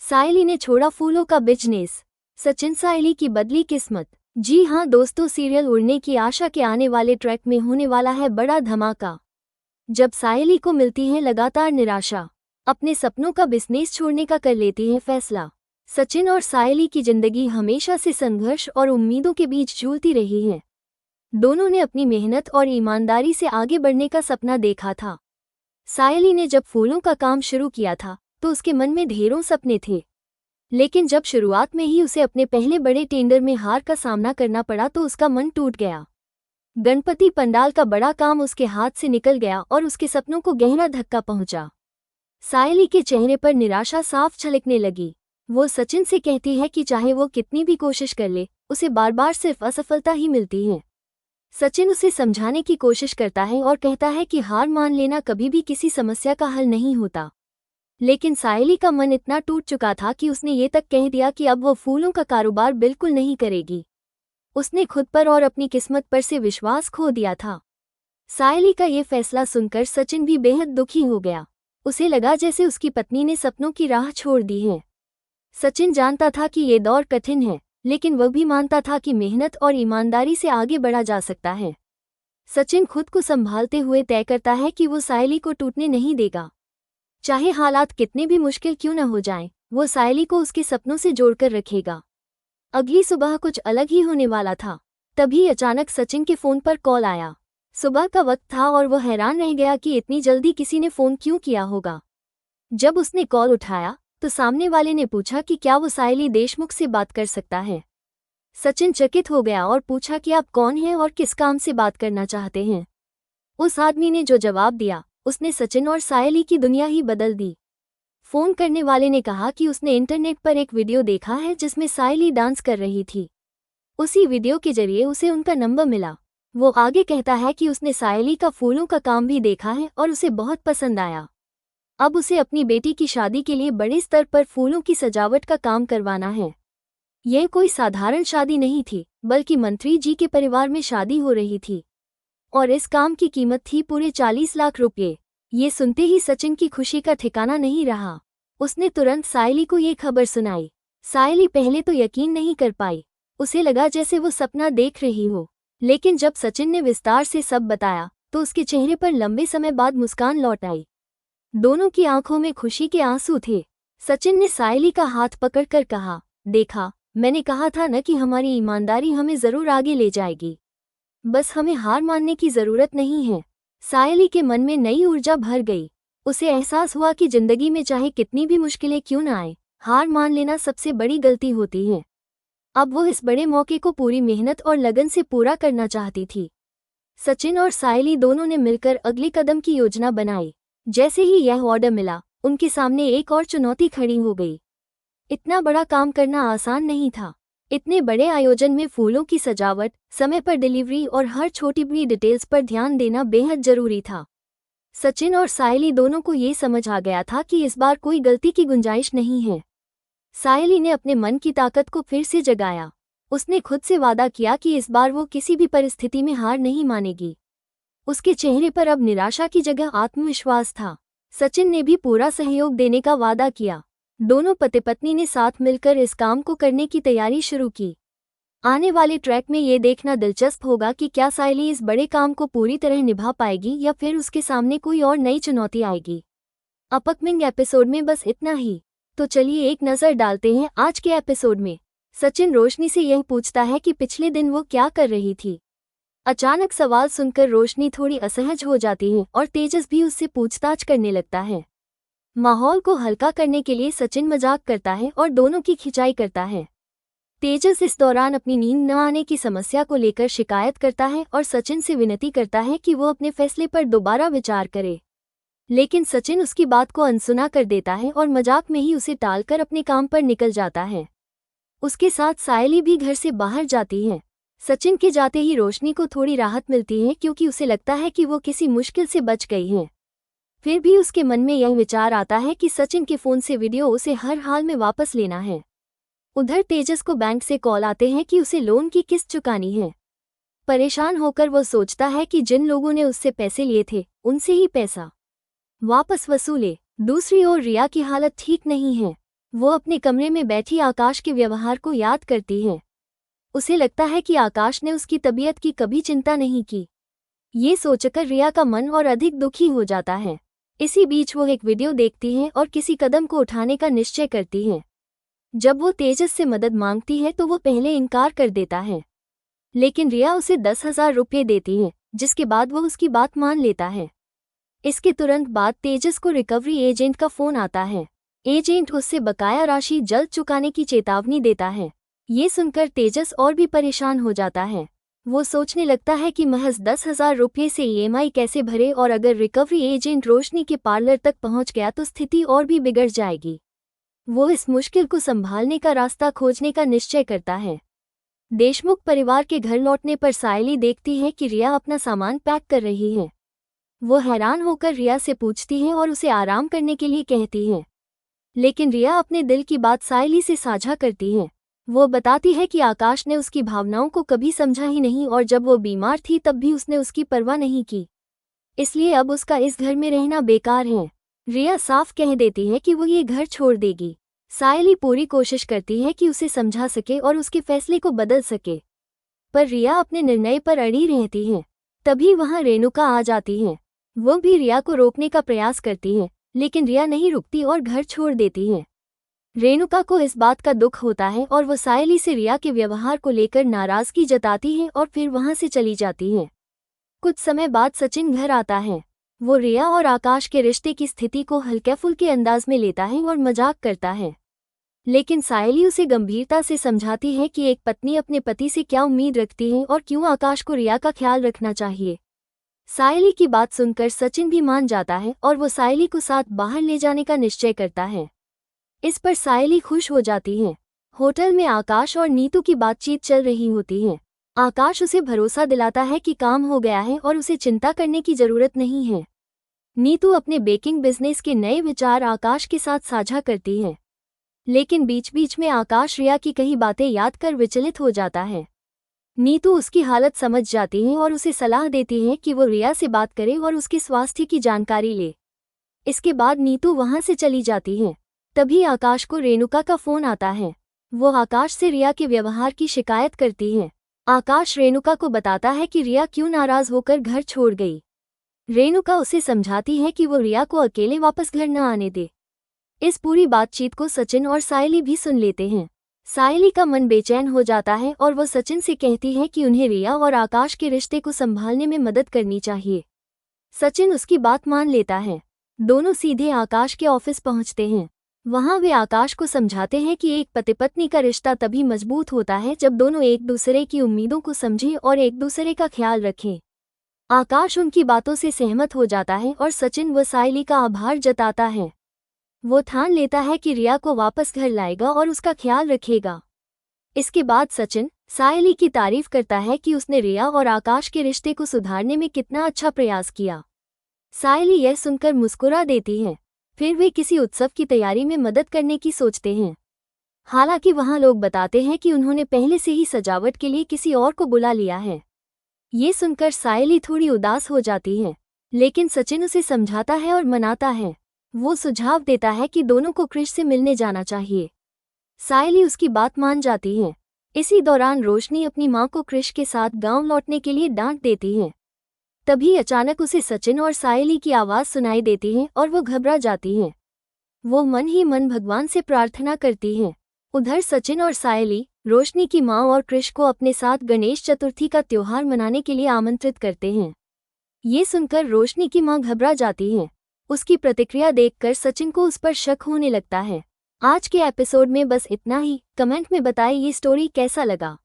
सायली ने छोड़ा फूलों का बिजनेस। सचिन सायली की बदली किस्मत। जी हां दोस्तों, सीरियल उड़ने की आशा के आने वाले ट्रैक में होने वाला है बड़ा धमाका। जब सायली को मिलती है लगातार निराशा, अपने सपनों का बिजनेस छोड़ने का कर लेती है फैसला। सचिन और सायली की जिंदगी हमेशा से संघर्ष और उम्मीदों के बीच झूलती रही है। दोनों ने अपनी मेहनत और ईमानदारी से आगे बढ़ने का सपना देखा था। सायली ने जब फूलों का काम शुरू किया था तो उसके मन में ढेरों सपने थे, लेकिन जब शुरुआत में ही उसे अपने पहले बड़े टेंडर में हार का सामना करना पड़ा तो उसका मन टूट गया। गणपति पंडाल का बड़ा काम उसके हाथ से निकल गया और उसके सपनों को गहरा धक्का पहुंचा। सायली के चेहरे पर निराशा साफ झलकने लगी। वो सचिन से कहती है कि चाहे वो कितनी भी कोशिश कर ले, उसे बार बार सिर्फ असफलता ही मिलती है। सचिन उसे समझाने की कोशिश करता है और कहता है कि हार मान लेना कभी भी किसी समस्या का हल नहीं होता, लेकिन सायली का मन इतना टूट चुका था कि उसने ये तक कह दिया कि अब वो फूलों का कारोबार बिल्कुल नहीं करेगी। उसने खुद पर और अपनी किस्मत पर से विश्वास खो दिया था। सायली का ये फैसला सुनकर सचिन भी बेहद दुखी हो गया। उसे लगा जैसे उसकी पत्नी ने सपनों की राह छोड़ दी है। सचिन जानता था कि ये दौर कठिन है, लेकिन वह भी मानता था कि मेहनत और ईमानदारी से आगे बढ़ा जा सकता है। सचिन खुद को संभालते हुए तय करता है कि वो सायली को टूटने नहीं देगा। चाहे हालात कितने भी मुश्किल क्यों न हो जाएं, वो सायली को उसके सपनों से जोड़कर रखेगा। अगली सुबह कुछ अलग ही होने वाला था। तभी अचानक सचिन के फोन पर कॉल आया। सुबह का वक्त था और वो हैरान रह गया कि इतनी जल्दी किसी ने फोन क्यों किया होगा। जब उसने कॉल उठाया तो सामने वाले ने पूछा कि क्या वो सायली देशमुख से बात कर सकता है। सचिन चकित हो गया और पूछा कि आप कौन हैं और किस काम से बात करना चाहते हैं। उस आदमी ने जो जवाब दिया, उसने सचिन और सायली की दुनिया ही बदल दी। फोन करने वाले ने कहा कि उसने इंटरनेट पर एक वीडियो देखा है जिसमें सायली डांस कर रही थी। उसी वीडियो के जरिए उसे उनका नंबर मिला। वो आगे कहता है कि उसने सायली का फूलों का काम भी देखा है और उसे बहुत पसंद आया। अब उसे अपनी बेटी की शादी के लिए बड़े स्तर पर फूलों की सजावट का काम करवाना है। यह कोई साधारण शादी नहीं थी, बल्कि मंत्री जी के परिवार में शादी हो रही थी और इस काम की कीमत थी पूरे 40 लाख रुपये। ये सुनते ही सचिन की खुशी का ठिकाना नहीं रहा। उसने तुरंत सायली को ये खबर सुनाई। सायली पहले तो यकीन नहीं कर पाई। उसे लगा जैसे वो सपना देख रही हो, लेकिन जब सचिन ने विस्तार से सब बताया तो उसके चेहरे पर लंबे समय बाद मुस्कान लौट आई। दोनों की आंखों में खुशी के आंसू थे। सचिन ने सायली का हाथ पकड़कर कहा, देखा, मैंने कहा था न कि हमारी ईमानदारी हमें जरूर आगे ले जाएगी। बस हमें हार मानने की जरूरत नहीं है। सायली के मन में नई ऊर्जा भर गई। उसे एहसास हुआ कि जिंदगी में चाहे कितनी भी मुश्किलें क्यों न आए, हार मान लेना सबसे बड़ी गलती होती है। अब वो इस बड़े मौके को पूरी मेहनत और लगन से पूरा करना चाहती थी। सचिन और सायली दोनों ने मिलकर अगले कदम की योजना बनाई। जैसे ही यह ऑर्डर मिला, उनके सामने एक और चुनौती खड़ी हो गई। इतना बड़ा काम करना आसान नहीं था। इतने बड़े आयोजन में फूलों की सजावट, समय पर डिलीवरी और हर छोटी बड़ी डिटेल्स पर ध्यान देना बेहद जरूरी था। सचिन और सायली दोनों को ये समझ आ गया था कि इस बार कोई गलती की गुंजाइश नहीं है। सायली ने अपने मन की ताकत को फिर से जगाया। उसने खुद से वादा किया कि इस बार वो किसी भी परिस्थिति में हार नहीं मानेगी। उसके चेहरे पर अब निराशा की जगह आत्मविश्वास था। सचिन ने भी पूरा सहयोग देने का वादा किया। दोनों पति पत्नी ने साथ मिलकर इस काम को करने की तैयारी शुरू की। आने वाले ट्रैक में ये देखना दिलचस्प होगा कि क्या सायली इस बड़े काम को पूरी तरह निभा पाएगी या फिर उसके सामने कोई और नई चुनौती आएगी। अपकमिंग एपिसोड में बस इतना ही। तो चलिए एक नज़र डालते हैं आज के एपिसोड में। सचिन रोशनी से यह पूछता है कि पिछले दिन वो क्या कर रही थी। अचानक सवाल सुनकर रोशनी थोड़ी असहज हो जाती है और तेजस भी उससे पूछताछ करने लगता है। माहौल को हल्का करने के लिए सचिन मजाक करता है और दोनों की खिंचाई करता है। तेजस इस दौरान अपनी नींद न आने की समस्या को लेकर शिकायत करता है और सचिन से विनती करता है कि वो अपने फैसले पर दोबारा विचार करे, लेकिन सचिन उसकी बात को अनसुना कर देता है और मजाक में ही उसे टालकर अपने काम पर निकल जाता है। उसके साथ सायली भी घर से बाहर जाती है। सचिन के जाते ही रोशनी को थोड़ी राहत मिलती है क्योंकि उसे लगता है कि वो किसी मुश्किल से बच गई है। फिर भी उसके मन में यह विचार आता है कि सचिन के फोन से वीडियो उसे हर हाल में वापस लेना है। उधर तेजस को बैंक से कॉल आते हैं कि उसे लोन की किस्त चुकानी है। परेशान होकर वो सोचता है कि जिन लोगों ने उससे पैसे लिए थे उनसे ही पैसा वापस वसूले। दूसरी ओर रिया की हालत ठीक नहीं है। वो अपने कमरे में बैठी आकाश के व्यवहार को याद करती है। उसे लगता है कि आकाश ने उसकी तबीयत की कभी चिंता नहीं की। ये सोचकर रिया का मन और अधिक दुखी हो जाता है। इसी बीच वो एक वीडियो देखती है और किसी कदम को उठाने का निश्चय करती है। जब वो तेजस से मदद मांगती है तो वो पहले इनकार कर देता है, लेकिन रिया उसे 10,000 रुपये देती है, जिसके बाद वो उसकी बात मान लेता है। इसके तुरंत बाद तेजस को रिकवरी एजेंट का फोन आता है। एजेंट उससे बकाया राशि जल्द चुकाने की चेतावनी देता है। ये सुनकर तेजस और भी परेशान हो जाता है। वो सोचने लगता है कि महज 10,000 रुपये से ईएमआई कैसे भरे, और अगर रिकवरी एजेंट रोशनी के पार्लर तक पहुंच गया तो स्थिति और भी बिगड़ जाएगी। वो इस मुश्किल को संभालने का रास्ता खोजने का निश्चय करता है। देशमुख परिवार के घर लौटने पर सायली देखती है कि रिया अपना सामान पैक कर रही है। वो हैरान होकर रिया से पूछती है और उसे आराम करने के लिए कहती है, लेकिन रिया अपने दिल की बात सायली से साझा करती है। वो बताती है कि आकाश ने उसकी भावनाओं को कभी समझा ही नहीं, और जब वो बीमार थी तब भी उसने उसकी परवाह नहीं की, इसलिए अब उसका इस घर में रहना बेकार है। रिया साफ कह देती है कि वो ये घर छोड़ देगी। सायली पूरी कोशिश करती है कि उसे समझा सके और उसके फैसले को बदल सके, पर रिया अपने निर्णय पर अड़ी रहती है। तभी वहां रेणुका आ जाती है। वो भी रिया को रोकने का प्रयास करती है, लेकिन रिया नहीं रुकती और घर छोड़ देती है। रेणुका को इस बात का दुख होता है और वो सायली से रिया के व्यवहार को लेकर नाराजगी जताती है और फिर वहां से चली जाती है। कुछ समय बाद सचिन घर आता है। वो रिया और आकाश के रिश्ते की स्थिति को हल्के फुल्के अंदाज में लेता है और मजाक करता है, लेकिन सायली उसे गंभीरता से समझाती है कि एक पत्नी अपने पति से क्या उम्मीद रखती है और क्यों आकाश को रिया का ख्याल रखना चाहिए। सायली की बात सुनकर सचिन भी मान जाता है और वो सायली को साथ बाहर ले जाने का निश्चय करता है। इस पर सायली खुश हो जाती है। होटल में आकाश और नीतू की बातचीत चल रही होती है। आकाश उसे भरोसा दिलाता है कि काम हो गया है और उसे चिंता करने की जरूरत नहीं है। नीतू अपने बेकिंग बिजनेस के नए विचार आकाश के साथ साझा करती है, लेकिन बीच बीच में आकाश रिया की कई बातें याद कर विचलित हो जाता है। नीतू उसकी हालत समझ जाती है और उसे सलाह देती है कि वो रिया से बात करे और उसके स्वास्थ्य की जानकारी ले। इसके बाद नीतू वहां से चली जाती है। तभी आकाश को रेणुका का फोन आता है। वो आकाश से रिया के व्यवहार की शिकायत करती है। आकाश रेणुका को बताता है कि रिया क्यों नाराज होकर घर छोड़ गई। रेणुका उसे समझाती है कि वो रिया को अकेले वापस घर न आने दे। इस पूरी बातचीत को सचिन और सायली भी सुन लेते हैं। सायली का मन बेचैन हो जाता है और वो सचिन से कहती है कि उन्हें रिया और आकाश के रिश्ते को संभालने में मदद करनी चाहिए। सचिन उसकी बात मान लेता है। दोनों सीधे आकाश के ऑफिस पहुंचते हैं। वहां वे आकाश को समझाते हैं कि एक पति पत्नी का रिश्ता तभी मजबूत होता है जब दोनों एक दूसरे की उम्मीदों को समझें और एक दूसरे का ख्याल रखें। आकाश उनकी बातों से सहमत हो जाता है और सचिन व सायली का आभार जताता है। वो ठान लेता है कि रिया को वापस घर लाएगा और उसका ख्याल रखेगा। इसके बाद सचिन सायली की तारीफ करता है कि उसने रिया और आकाश के रिश्ते को सुधारने में कितना अच्छा प्रयास किया। सायली यह सुनकर मुस्कुरा देती है। फिर वे किसी उत्सव की तैयारी में मदद करने की सोचते हैं। हालांकि वहां लोग बताते हैं कि उन्होंने पहले से ही सजावट के लिए किसी और को बुला लिया है। ये सुनकर सायली थोड़ी उदास हो जाती है, लेकिन सचिन उसे समझाता है और मनाता है। वो सुझाव देता है कि दोनों को क्रिश से मिलने जाना चाहिए। सायली उसकी बात मान जाती है। इसी दौरान रोशनी अपनी मां को क्रिश के साथ गांव लौटने के लिए डांट देती है। तभी अचानक उसे सचिन और सायली की आवाज़ सुनाई देती है और वो घबरा जाती है। वो मन ही मन भगवान से प्रार्थना करती है। उधर सचिन और सायली रोशनी की मां और क्रिश को अपने साथ गणेश चतुर्थी का त्योहार मनाने के लिए आमंत्रित करते हैं। ये सुनकर रोशनी की मां घबरा जाती है। उसकी प्रतिक्रिया देखकर सचिन को उस पर शक होने लगता है। आज के एपिसोड में बस इतना ही। कमेंट में बताएं ये स्टोरी कैसा लगा।